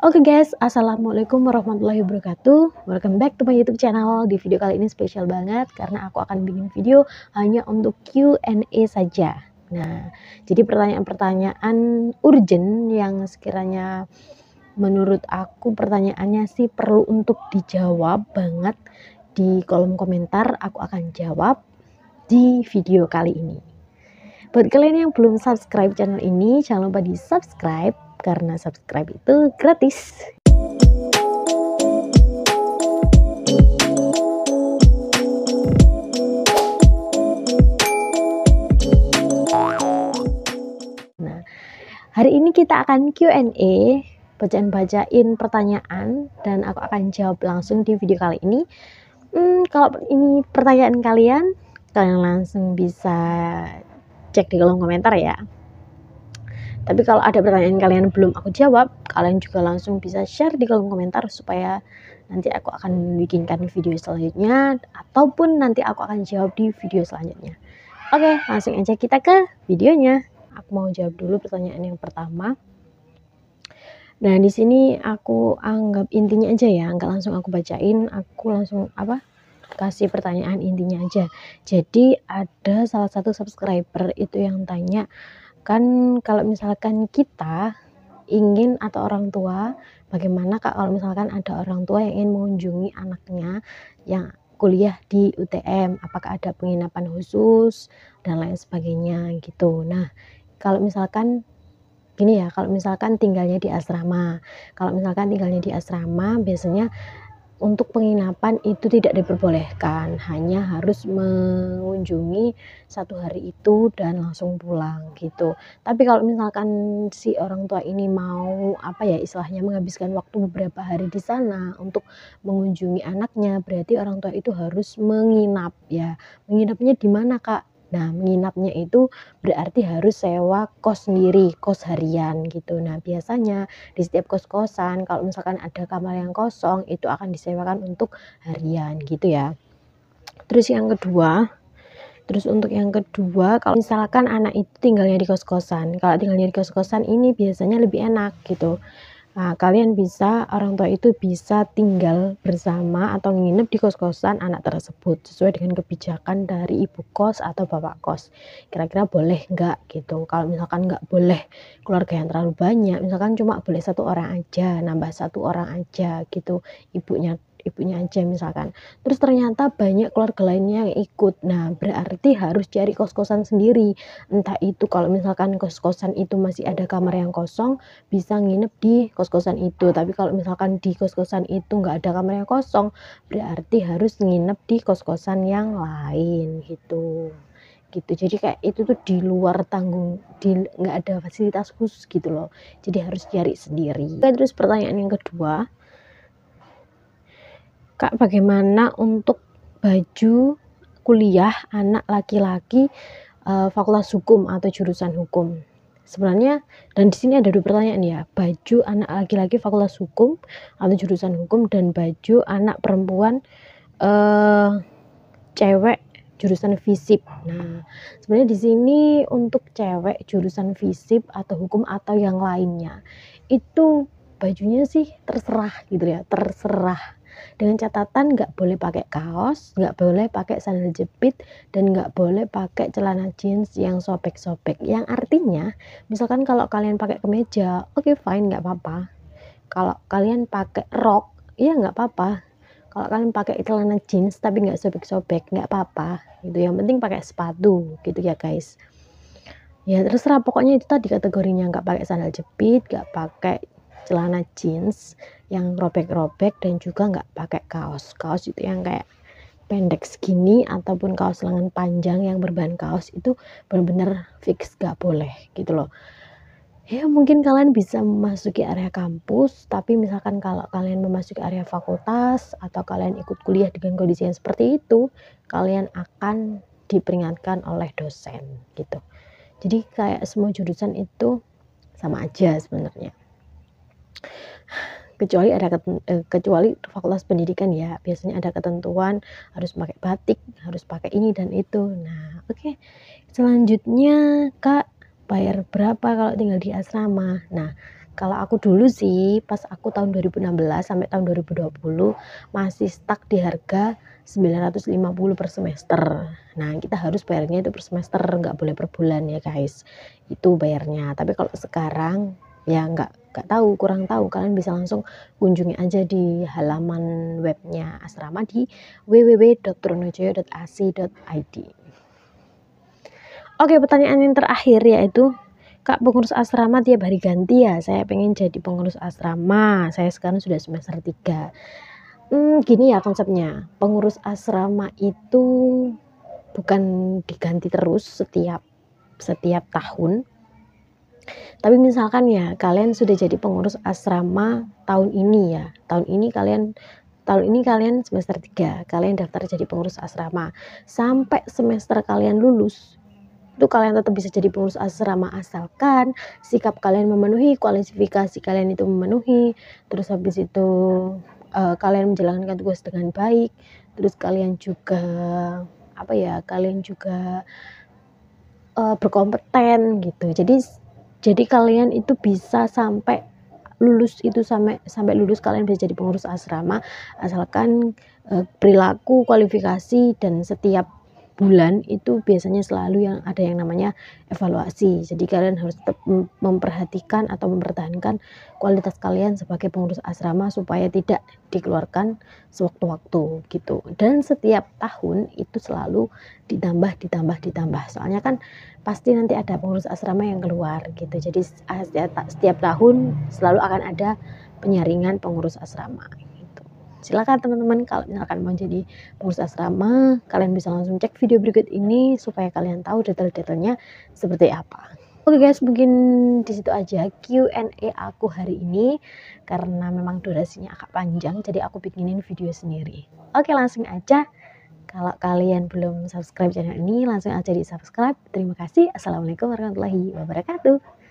Oke guys, assalamualaikum warahmatullahi wabarakatuh. Welcome back to my YouTube channel. Di video kali ini spesial banget karena aku akan bikin video hanya untuk Q&A saja. Nah, jadi pertanyaan-pertanyaan urgent yang sekiranya menurut aku pertanyaannya sih perlu untuk dijawab banget di kolom komentar, aku akan jawab di video kali ini. Buat kalian yang belum subscribe channel ini, jangan lupa di subscribe karena subscribe itu gratis. Nah, hari ini kita akan Q&A, bacain pertanyaan dan aku akan jawab langsung di video kali ini. Kalau ini pertanyaan kalian langsung bisa cek di kolom komentar ya. Tapi kalau ada pertanyaan kalian belum aku jawab, kalian juga langsung bisa share di kolom komentar supaya nanti aku akan bikinkan video selanjutnya ataupun nanti aku akan jawab di video selanjutnya. Oke, langsung aja kita ke videonya. Aku mau jawab dulu pertanyaan yang pertama. Nah, di sini aku anggap intinya aja ya, nggak langsung aku bacain, aku langsung kasih pertanyaan intinya aja. Jadi ada salah satu subscriber itu yang tanya, kan kalau misalkan kita ingin atau orang tua, bagaimana Kak kalau misalkan ada orang tua yang ingin mengunjungi anaknya yang kuliah di UTM, apakah ada penginapan khusus dan lain sebagainya gitu. Nah, kalau misalkan gini ya, kalau misalkan tinggalnya di asrama, biasanya untuk penginapan itu tidak diperbolehkan, hanya harus mengunjungi 1 hari itu dan langsung pulang gitu. Tapi kalau misalkan si orang tua ini mau istilahnya menghabiskan waktu beberapa hari di sana untuk mengunjungi anaknya, berarti orang tua itu harus menginap ya. Menginapnya di mana Kak? Nah, menginapnya itu berarti harus sewa kos sendiri, kos harian gitu. Nah, biasanya di setiap kos-kosan kalau misalkan ada kamar yang kosong itu akan disewakan untuk harian gitu ya. Terus untuk yang kedua kalau misalkan anak itu tinggalnya di kos-kosan, kalau tinggalnya di kos-kosan ini biasanya lebih enak gitu. Nah, orang tua itu bisa tinggal bersama atau nginep di kos-kosan anak tersebut sesuai dengan kebijakan dari ibu kos atau bapak kos. Kira-kira boleh nggak gitu? Kalau misalkan nggak boleh keluarga yang terlalu banyak, misalkan cuma boleh 1 orang aja, nambah 1 orang aja gitu, ibunya aja misalkan. Terus ternyata banyak keluarga lainnya yang ikut. Nah, berarti harus cari kos-kosan sendiri. Entah itu kalau misalkan kos-kosan itu masih ada kamar yang kosong, bisa nginep di kos-kosan itu. Tapi kalau misalkan di kos-kosan itu nggak ada kamar yang kosong, berarti harus nginep di kos-kosan yang lain gitu. Jadi kayak itu tuh di luar nggak ada fasilitas khusus gitu loh. Jadi harus cari sendiri. Terus pertanyaan yang kedua, Kak, bagaimana untuk baju kuliah anak laki-laki fakultas hukum atau jurusan hukum? Sebenarnya dan di sini ada 2 pertanyaan ya, baju anak laki-laki fakultas hukum atau jurusan hukum dan baju anak perempuan cewek jurusan FISIP. Nah, sebenarnya di sini untuk cewek jurusan FISIP atau hukum atau yang lainnya itu bajunya sih terserah gitu ya, terserah. Dengan catatan nggak boleh pakai kaos, nggak boleh pakai sandal jepit, dan nggak boleh pakai celana jeans yang sobek-sobek. Yang artinya, misalkan kalau kalian pakai kemeja, oke fine, nggak apa-apa. Kalau kalian pakai rok, ya nggak apa-apa. Kalau kalian pakai celana jeans tapi nggak sobek-sobek, nggak apa-apa. Gitu. Yang penting pakai sepatu, gitu ya guys. Ya terserah, pokoknya itu tadi kategorinya, nggak pakai sandal jepit, nggak pakai celana jeans yang robek-robek, dan juga nggak pakai kaos itu yang kayak pendek segini ataupun kaos lengan panjang yang berbahan kaos itu benar-benar fix nggak boleh gitu loh. Ya mungkin kalian bisa memasuki area kampus, tapi misalkan kalau kalian memasuki area fakultas atau kalian ikut kuliah dengan kondisi yang seperti itu, kalian akan diperingatkan oleh dosen gitu. Jadi kayak semua jurusan itu sama aja sebenarnya. Kecuali fakultas pendidikan ya, biasanya ada ketentuan harus pakai batik, harus pakai ini dan itu. Nah, oke. Selanjutnya, Kak, bayar berapa kalau tinggal di asrama? Nah, Kalau aku dulu sih pas aku tahun 2016 sampai tahun 2020 masih stuck di harga 950 per semester. Nah, kita harus bayarnya itu per semester, nggak boleh per bulan ya guys. Itu bayarnya. Tapi kalau sekarang ya nggak tahu, kurang tahu. Kalian bisa langsung kunjungi aja di halaman webnya asrama di www.trunojoyo.ac.id. Oke, pertanyaan yang terakhir yaitu, Kak, pengurus asrama tiap hari ganti ya? Saya pengen jadi pengurus asrama. Saya sekarang sudah semester 3. Gini ya konsepnya. Pengurus asrama itu bukan diganti terus setiap tahun. Tapi misalkan ya kalian sudah jadi pengurus asrama tahun ini ya. Tahun ini kalian semester 3. Kalian daftar jadi pengurus asrama. Sampai semester kalian lulus, itu kalian tetap bisa jadi pengurus asrama asalkan sikap kalian memenuhi, kualifikasi kalian itu memenuhi, terus habis itu kalian menjalankan tugas dengan baik, terus kalian juga berkompeten gitu. Jadi kalian itu bisa sampai lulus kalian bisa jadi pengurus asrama asalkan perilaku, kualifikasi, dan setiap bulan itu biasanya selalu ada yang namanya evaluasi. Jadi kalian harus tetap memperhatikan atau mempertahankan kualitas kalian sebagai pengurus asrama supaya tidak dikeluarkan sewaktu-waktu gitu. Dan setiap tahun itu selalu ditambah. Soalnya kan pasti nanti ada pengurus asrama yang keluar gitu. Jadi setiap tahun selalu akan ada penyaringan pengurus asrama. Silakan teman-teman kalau misalkan mau jadi pengurus asrama, kalian bisa langsung cek video berikut ini supaya kalian tahu detail-detailnya seperti apa. Oke guys, mungkin di situ aja Q&A aku hari ini karena memang durasinya agak panjang, jadi aku bikinin video sendiri. Oke, langsung aja. Kalau kalian belum subscribe channel ini, langsung aja di subscribe. Terima kasih. Assalamualaikum warahmatullahi wabarakatuh.